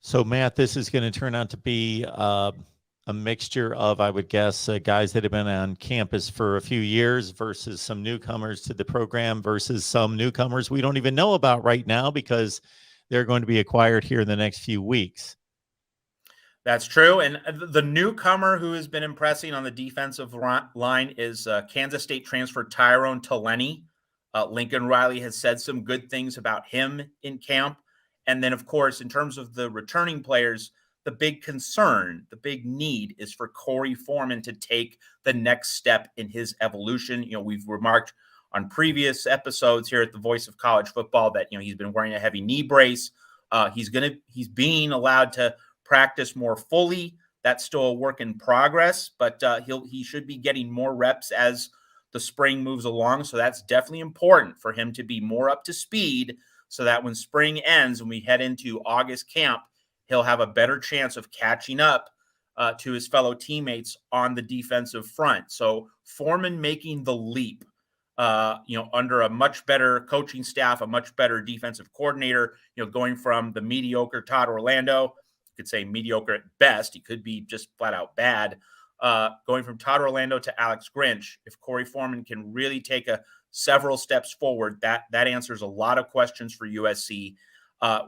So, Matt, this is going to turn out to be a mixture of, I would guess, guys that have been on campus for a few years versus some newcomers to the program versus some newcomers we don't even know about right now because they're going to be acquired here in the next few weeks. That's true. And the newcomer who has been impressing on the defensive line is Kansas State transfer Tyrone Taleni. Lincoln Riley has said some good things about him in camp. And then, of course, in terms of the returning players, the big concern, the big need is for Corey Foreman to take the next step in his evolution. We've remarked on previous episodes here at the Voice of College Football that, he's been wearing a heavy knee brace. He's being allowed to practice more fully. That's still a work in progress, but he should be getting more reps as the spring moves along. So that's definitely important for him to be more up to speed so that when spring ends and we head into August camp, he'll have a better chance of catching up to his fellow teammates on the defensive front. So Foreman making the leap, under a much better coaching staff, a much better defensive coordinator, going from the mediocre Todd Orlando, could say mediocre at best. He could be just flat out bad. Going from Todd Orlando to Alex Grinch, if Corey Foreman can really take several steps forward, that answers a lot of questions for USC.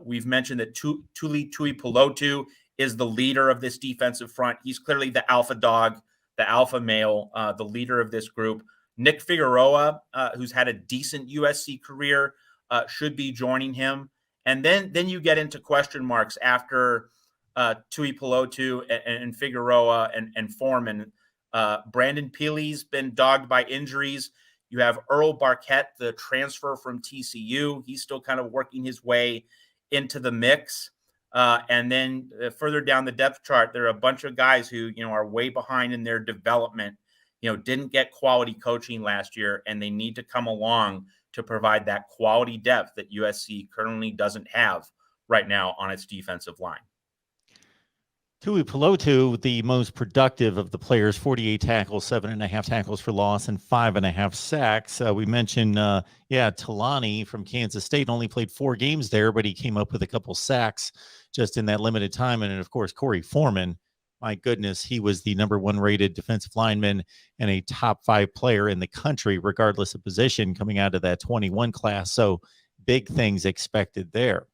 We've mentioned that Tuli Tuipulotu is the leader of this defensive front. He's clearly the alpha dog, the alpha male, the leader of this group. Nick Figueroa, who's had a decent USC career, should be joining him. And then you get into question marks after Tuipulotu and Figueroa and Foreman. Brandon Peely's been dogged by injuries. You have Earl Barquette, the transfer from TCU. He's still kind of working his way into the mix. And then further down the depth chart, there are a bunch of guys who, are way behind in their development, didn't get quality coaching last year, and they need to come along to provide that quality depth that USC currently doesn't have right now on its defensive line. Tuipulotu, the most productive of the players, 48 tackles, 7.5 tackles for loss, and 5.5 sacks. We mentioned, Taleni from Kansas State only played 4 games there, but he came up with a couple sacks just in that limited time. And, of course, Corey Foreman, my goodness, he was the number 1 rated defensive lineman and a top 5 player in the country, regardless of position, coming out of that 21 class. So big things expected there.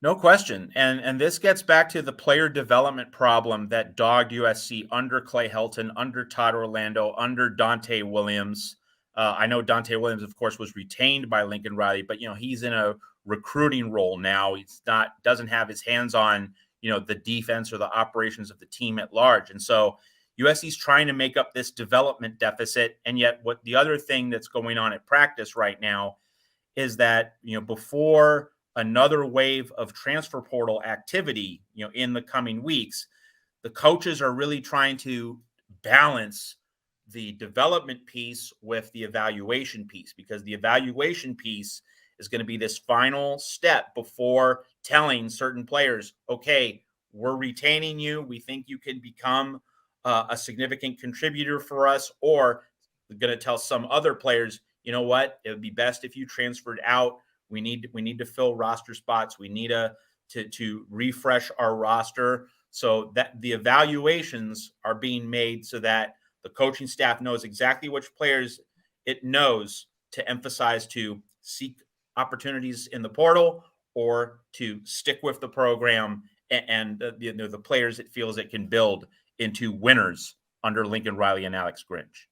No question. And this gets back to the player development problem that dogged USC under Clay Helton, under Todd Orlando, under Dante Williams. I know Dante Williams, of course, was retained by Lincoln Riley, but, he's in a recruiting role now. Doesn't have his hands on, the defense or the operations of the team at large. And so USC's trying to make up this development deficit. And yet the other thing that's going on at practice right now is that, before another wave of transfer portal activity, in the coming weeks, the coaches are really trying to balance the development piece with the evaluation piece, because the evaluation piece is going to be this final step before telling certain players, okay, we're retaining you. We think you can become a significant contributor for us, or we're going to tell some other players, you know what, it would be best if you transferred out. We need to fill roster spots. We need to refresh our roster so that the evaluations are being made so that the coaching staff knows exactly which players it knows to emphasize to seek opportunities in the portal or to stick with the program and the players it feels it can build into winners under Lincoln Riley and Alex Grinch.